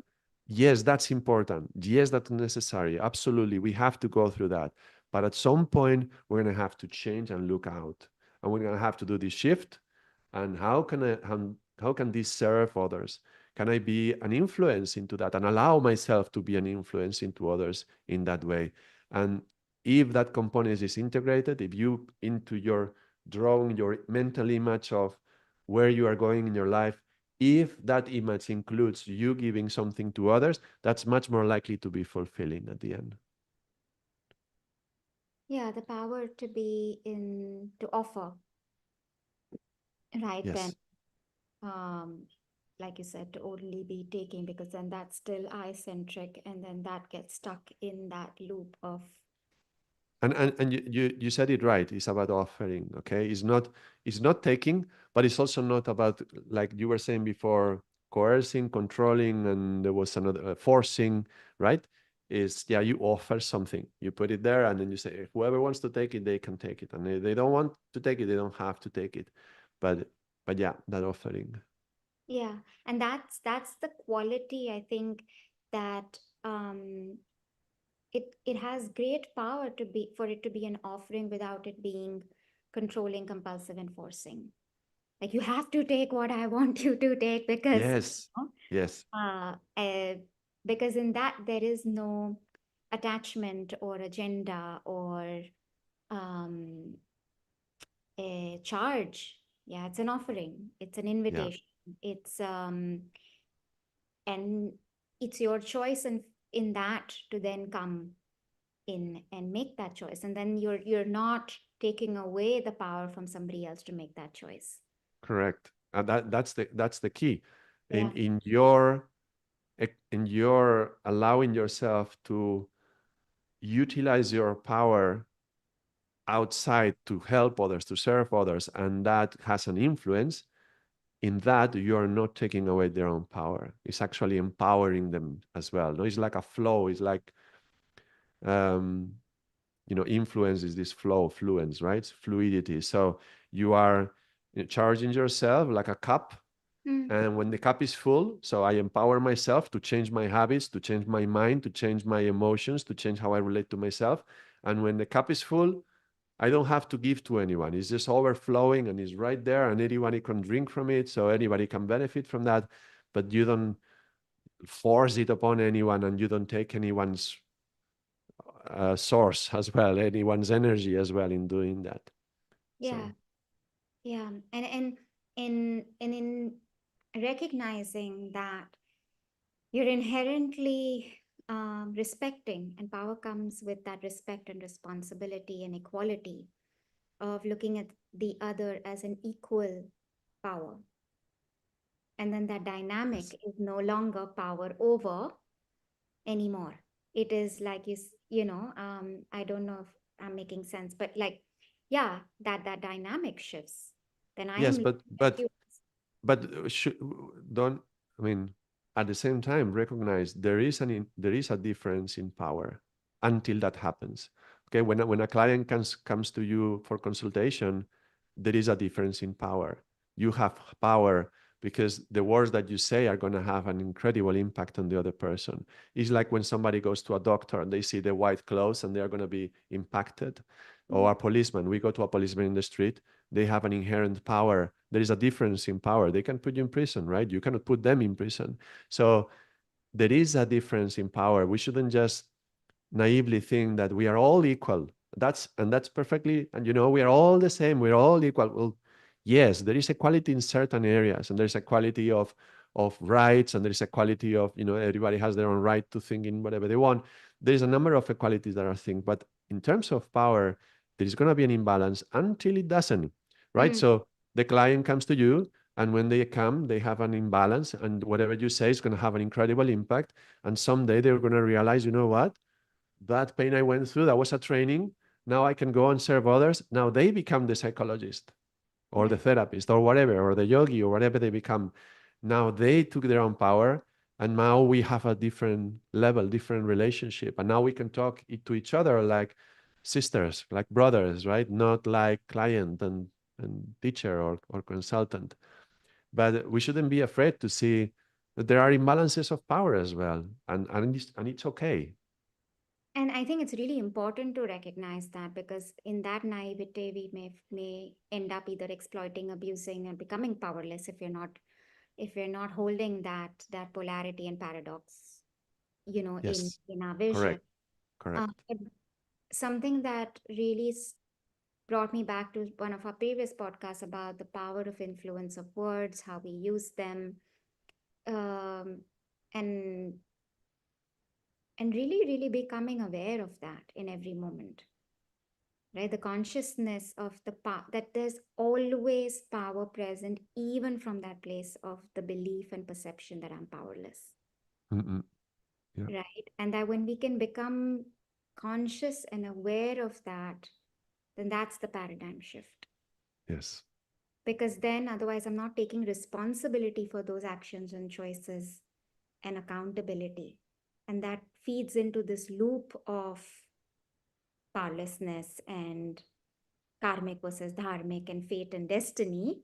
yes, that's important. Yes, that's necessary. Absolutely. We have to go through that. But at some point, we're going to have to change and look out. And we're going to have to do this shift. And how can this serve others? Can I be an influence into that and allow myself to be an influence into others in that way? And if that component is integrated, if you into your drawing your mental image of where you are going in your life, if that image includes you giving something to others, that's much more likely to be fulfilling at the end. yeah, the power to be in to offer, right? Then, Yes. um, like you said, to only be taking, because then that's still I-centric, and then that gets stuck in that loop of And you said it right. It's about offering. Okay. It's not taking, but it's also not about, like you were saying before, coercing, controlling, and there was another forcing, right? Is, yeah, you offer something, you put it there, and then you say whoever wants to take it, they can take it, and they don't want to take it, they don't have to take it. But yeah, that offering. yeah, and that's the quality I think that it has great power to be for it to be an offering without it being controlling, compulsive, and forcing. Like you have to take what I want you to take because Yes. Yes. because in that there is no attachment or agenda or um, a charge. Yeah, it's an offering. It's an Yeah. invitation. It's and it's your choice in that to then come in and make that choice, and then you're not taking away the power from somebody else to make that choice. Correct. And that's the key. Yeah. In your allowing yourself to utilize your power outside to help others, to serve others, and that has an influence, in that you are not taking away their own power. It's actually empowering them as well. No, it's like a flow. It's like um, influence is this flow, fluence, right? It's fluidity. So you are charging yourself like a cup. Mm. And when the cup is full, so I empower myself to change my habits, to change my mind, to change my emotions, to change how I relate to myself. And when the cup is full, I don't have to give to anyone. It's just overflowing and it's right there, and anybody can drink from it. So anybody can benefit from that. But you don't force it upon anyone, and you don't take anyone's source as well, anyone's energy as well in doing that. Yeah, So, yeah. And in recognizing that you're inherently respecting, and power comes with that respect and responsibility and equality of looking at the other as an equal power. And then that yes. dynamic is no longer power over anymore. It is like I don't know if I'm making sense, but like, yeah, that dynamic shifts. Then I am Yes, looking but at but you. but should, don't, I mean, at the same time recognize there is a difference in power until that happens. Okay, when a client comes to you for consultation, there is a difference in power. You have power because the words that you say are going to have an incredible impact on the other person. It's like when somebody goes to a doctor and they see the white clothes and they are going to be impacted. Or Mm, a policeman, we go to a policeman in the street, they have an inherent power. There is a difference in power. They can put you in prison, right? You cannot put them in prison. So there is a difference in power. We shouldn't just naively think that we are all equal. That's perfectly, and we are all the same. We're all equal. Well, yes, there is equality in certain areas, and there's equality of rights, and there's equality of everybody has their own right to think in whatever they want. There's a number of equalities that are things, but in terms of power, there is going to be an imbalance until it doesn't, right? mm. So the client comes to you, and when they come, they have an imbalance, and whatever you say is going to have an incredible impact. And someday they're going to realize, you know what? That pain I went through, that was a training. Now I can go and serve others. Now they become the psychologist or the Yeah. therapist or whatever, or the yogi or whatever they become. Now they took their own power, and now we have a different level, different relationship. And now we can talk to each other like sisters, like brothers, right? Not like client and teacher or consultant. But we shouldn't be afraid to see that there are imbalances of power as well. And it's okay. And I think it's really important to recognize that, because in that naivete, we may end up either exploiting, abusing, and becoming powerless if we're not holding that polarity and paradox, in Yes, in our vision. correct. Correct. But something that really brought me back to one of our previous podcasts about the power of influence of words, how we use them, um, and and really, really becoming aware of that in every moment, right? The consciousness of that there's always power present, even from that place of the belief and perception that I'm powerless, Mm-mm. Yeah. right? And that when we can become conscious and aware of that, then that's the paradigm shift. Yes. Because then otherwise I'm not taking responsibility for those actions and choices and accountability. And that feeds into this loop of powerlessness and karmic versus dharmic and fate and destiny,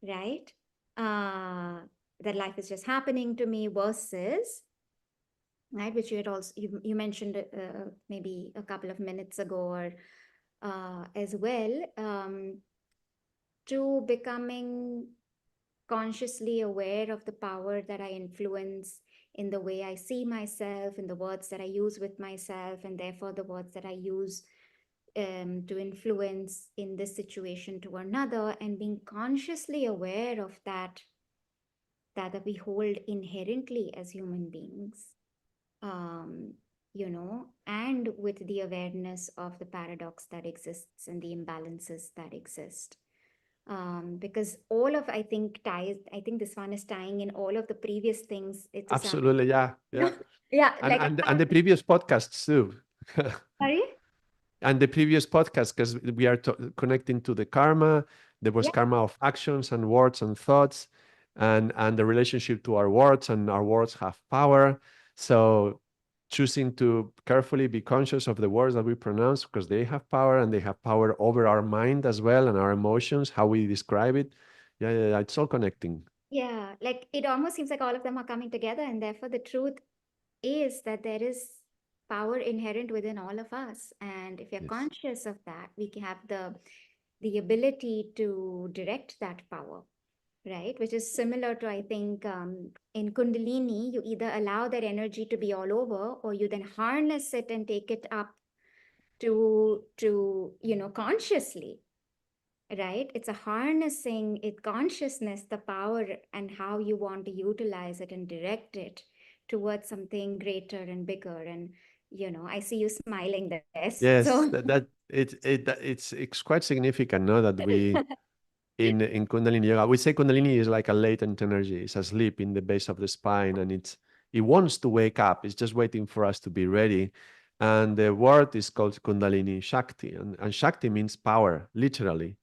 right? Uh, that life is just happening to me versus, right, which you had also you mentioned maybe a couple of minutes ago, or as well, to becoming consciously aware of the power that I influence in the way I see myself, in the words that I use with myself, and therefore the words that I use to influence in this situation to another, and being consciously aware of that we hold inherently as human beings, um, and with the awareness of the paradox that exists and the imbalances that exist. Because all of I think this one is tying in all of the previous things to some. Absolutely. Yeah. Yeah. Yeah, And like and and the previous podcasts too. Sorry? And the previous podcast, because we are connecting to the karma. There was Yeah. karma of actions and words and thoughts, and the relationship to our words, and our words have power. So choosing to carefully be conscious of the words that we pronounce, because they have power, and they have power over our mind as well, and our emotions, how we describe it. Yeah, yeah, yeah, it's all connecting. Yeah. Like it almost seems like all of them are coming together, and therefore the truth is that there is power inherent within all of us. And if you're Yes. conscious of that, we can have the ability to direct that power, right? Which is similar to, I think, in Kundalini, you either allow that energy to be all over, or you then harness it and take it up to consciously, right? It's a harnessing it consciousness, the power, and how you want to utilize it and direct it towards something greater and bigger. And I see you smiling this, so Yes, it's quite significant, no, that we in Kundalini yoga, we say Kundalini is like a latent energy. It's asleep in the base of the spine, and it wants to wake up. It's just waiting for us to be ready. And the word is called Kundalini Shakti, and Shakti means power, literally.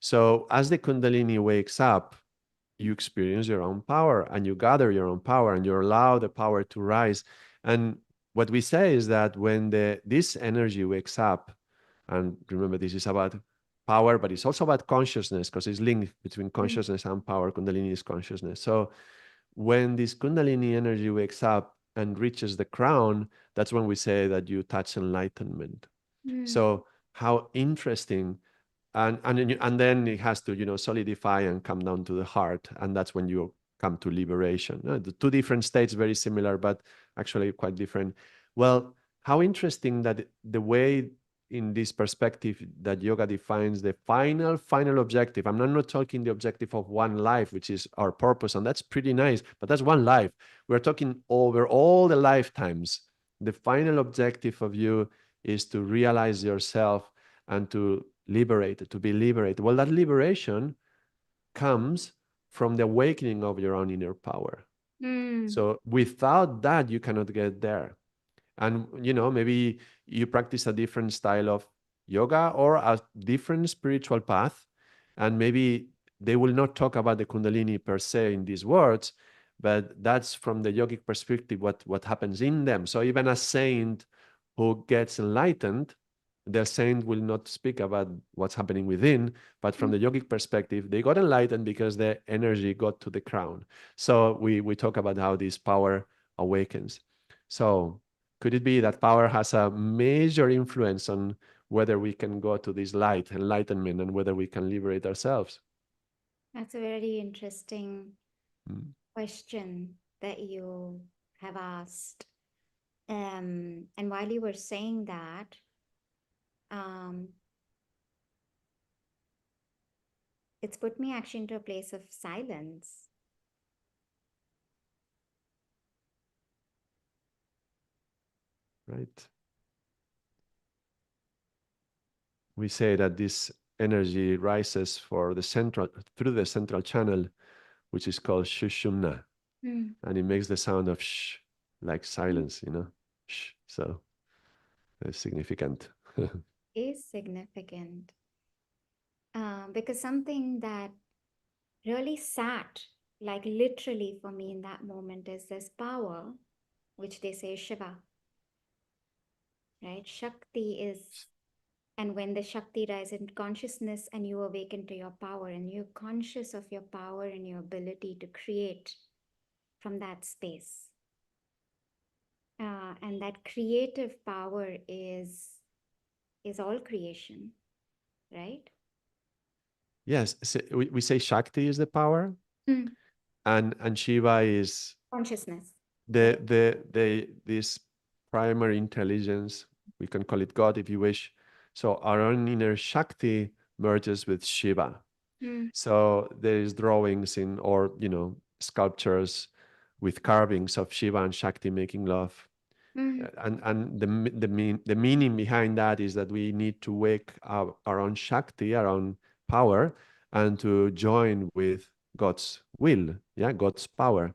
So as the Kundalini wakes up, you experience your own power, and you gather your own power, and you allow the power to rise. And what we say is that when this energy wakes up, and remember, this is about power, but it's also about consciousness, because it's linked between Mm, consciousness and power. Kundalini is consciousness. So when this Kundalini energy wakes up and reaches the crown, that's when we say that you touch enlightenment. mm, So how interesting. And then it has to solidify and come down to the heart, and that's when you come to liberation. The two different states, very similar, but actually quite different. Well, how interesting that the way, in this perspective, that yoga defines the final objective. I'm not talking the objective of one life, which is our purpose, and that's pretty nice, but that's one life. We're talking over all the lifetimes. The final objective of you is to realize yourself and to liberate, to be liberated. Well, that liberation comes from the awakening of your own inner power. mm, So without that, you cannot get there. And maybe you practice a different style of yoga or a different spiritual path, and maybe they will not talk about the kundalini per se in these words, but that's from the yogic perspective what happens in them. So even a saint who gets enlightened, the saint will not speak about what's happening within, but from mm. the yogic perspective, they got enlightened because the energy got to the crown. So we talk about how this power awakens. So could it be that power has a major influence on whether we can go to this light, enlightenment, and whether we can liberate ourselves? That's a very interesting Mm. question that you have asked. And while you were saying that, um, it's put me actually into a place of silence. Right. We say that this energy rises for the central through the central channel, which is called shushumna, Mm. and it makes the sound of shh, like silence, shh. So it's significant. Is significant, because something that really sat like literally for me in that moment is this power, which they say is Shiva, right? Shakti is, and when the Shakti rises in consciousness and you awaken to your power and you're conscious of your power and your ability to create from that space. And that creative power is all creation, right? Yes, so we say Shakti is the power, Mm. and Shiva is Consciousness, right? the this primary intelligence. We can call it God if you wish. So our own inner Shakti merges with Shiva. Mm. So there is drawings in, or sculptures with carvings of Shiva and Shakti making love. Mm. And the meaning behind that is that we need to wake up our own Shakti, our own power, and to join with God's will, yeah, God's power.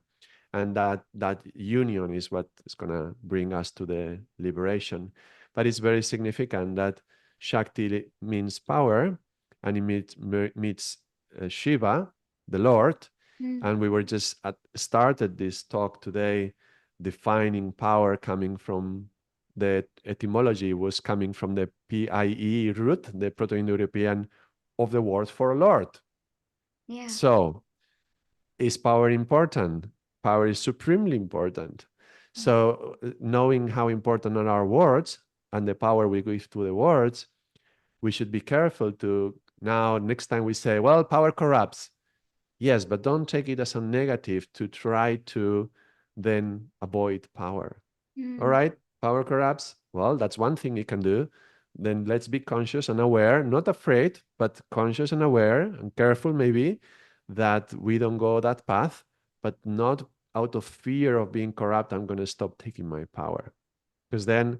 And that union is what is going to bring us to the liberation. But it's very significant that Shakti means power, and it meets Shiva, the Lord. Mm. And we were just started this talk today defining power coming from the etymology was coming from the PIE root, the Proto-Indo-European of the word for Lord. Yeah. So is power important? Power is supremely important. Yeah. So knowing how important are our words and the power we give to the words, we should be careful to now next time we say, well, power corrupts. Yes, but don't take it as a negative to try to then avoid power. All Mm. right, power corrupts. Well, that's one thing you can do. Then let's be conscious and aware, not afraid, but conscious and aware and careful maybe that we don't go that path, but not out of fear of being corrupt. I'm going to stop taking my power. Because then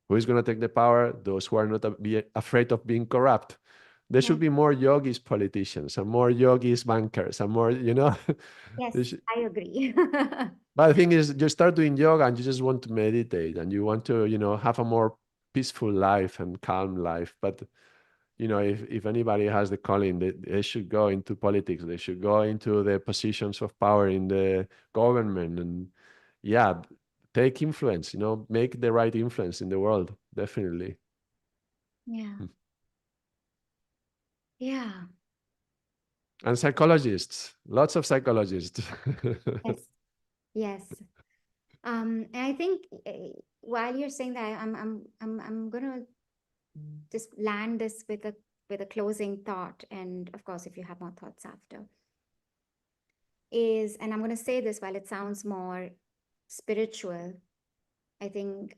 who is going to take the power? Those who are not afraid of being corrupt. There Yeah. should be more yogis politicians and more yogis bankers and more, Yes, I agree. but the thing is, you start doing yoga and you just want to meditate and you want to, have a more peaceful life and calm life. But, if anybody has the calling, they should go into politics. They should go into the positions of power in the government and, yeah, take influence, make the right influence in the world. Definitely. Yeah. Hmm. Yeah. And psychologists, lots of psychologists. Yes. Yes. And I think while you're saying that, I'm gonna just land this with a closing thought, and of course, if you have more thoughts after, is, and I'm gonna say this while it sounds more spiritual. I think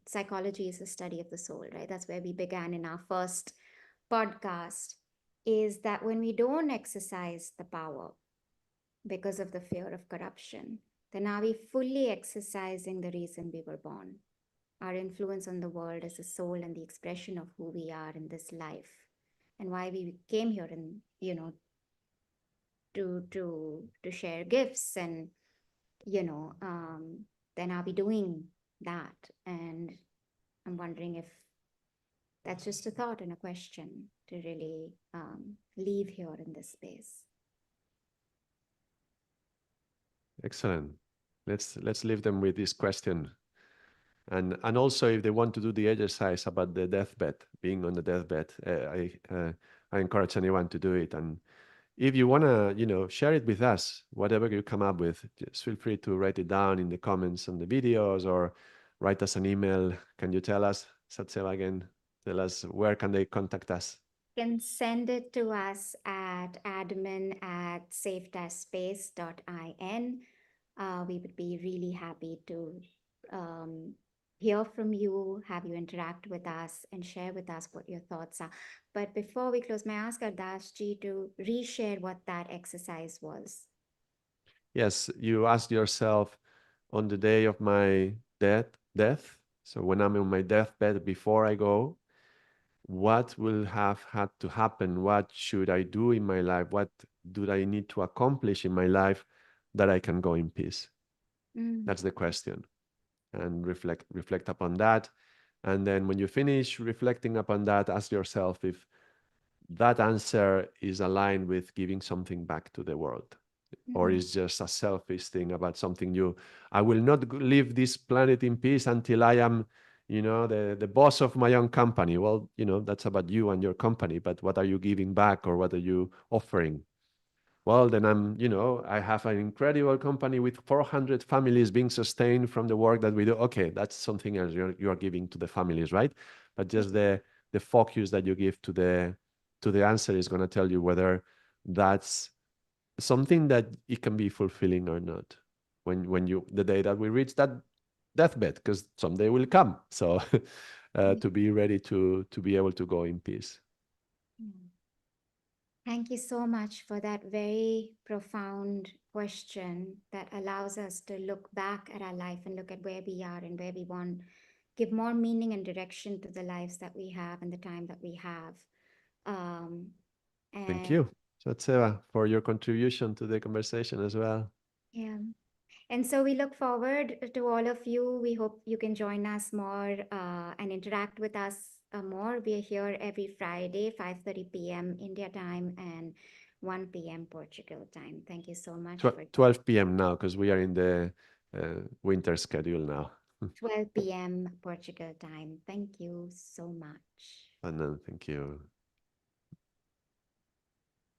psychology is the study of the soul, right? That's where we began in our first podcast. Is that when we don't exercise the power because of the fear of corruption, then are we fully exercising the reason we were born? Our influence on the world as a soul and the expression of who we are in this life and why we came here and, to share gifts and, you know, um, then are we doing that? And I'm wondering if that's just a thought and a question to really leave here in this space. Excellent. Let's leave them with this question. And also, if they want to do the exercise about the deathbed, being on the deathbed, I encourage anyone to do it. And if you want to, share it with us, whatever you come up with, just feel free to write it down in the comments on the videos or write us an email. Can you tell us, Satseva, again? Tell us where can they contact us? Can send it to us at admin@safe-space.in. We would be really happy to um, hear from you, have you interact with us, and share with us what your thoughts are. But before we close, may I ask Ardaas ji to reshare what that exercise was? Yes, you ask yourself on the day of my death. So when I'm on my deathbed before I go, what will have had to happen? What should I do in my life? What do I need to accomplish in my life that I can go in peace? Mm, That's the question. And reflect upon that. And then when you finish reflecting upon that, ask yourself if that answer is aligned with giving something back to the world or mm, is just a selfish thing about something new. I will not leave this planet in peace until I am, the boss of my own company. Well, that's about you and your company, but what are you giving back or what are you offering? Well, then I have an incredible company with 400 families being sustained from the work that we do. Okay, that's something else you're giving to the families, right? But just the focus that you give to the answer is going to tell you whether that's something that it can be fulfilling or not when you the day that we reach that deathbed, because someday will come. So mm, to be ready to be able to go in peace. mm. Thank you so much for that very profound question that allows us to look back at our life and look at where we are and where we want, give more meaning and direction to the lives that we have and the time that we have. Um, Thank and you, Satseva, for your contribution to the conversation as well. yeah, And so we look forward to all of you. We hope you can join us more and interact with us more. We are here every Friday, 5:30 p.m. India time and 1 p.m. Portugal time. Thank you so much for 12 p.m. now because we are in the winter schedule now. 12 p.m. Portugal time. Thank you so much. And then thank you.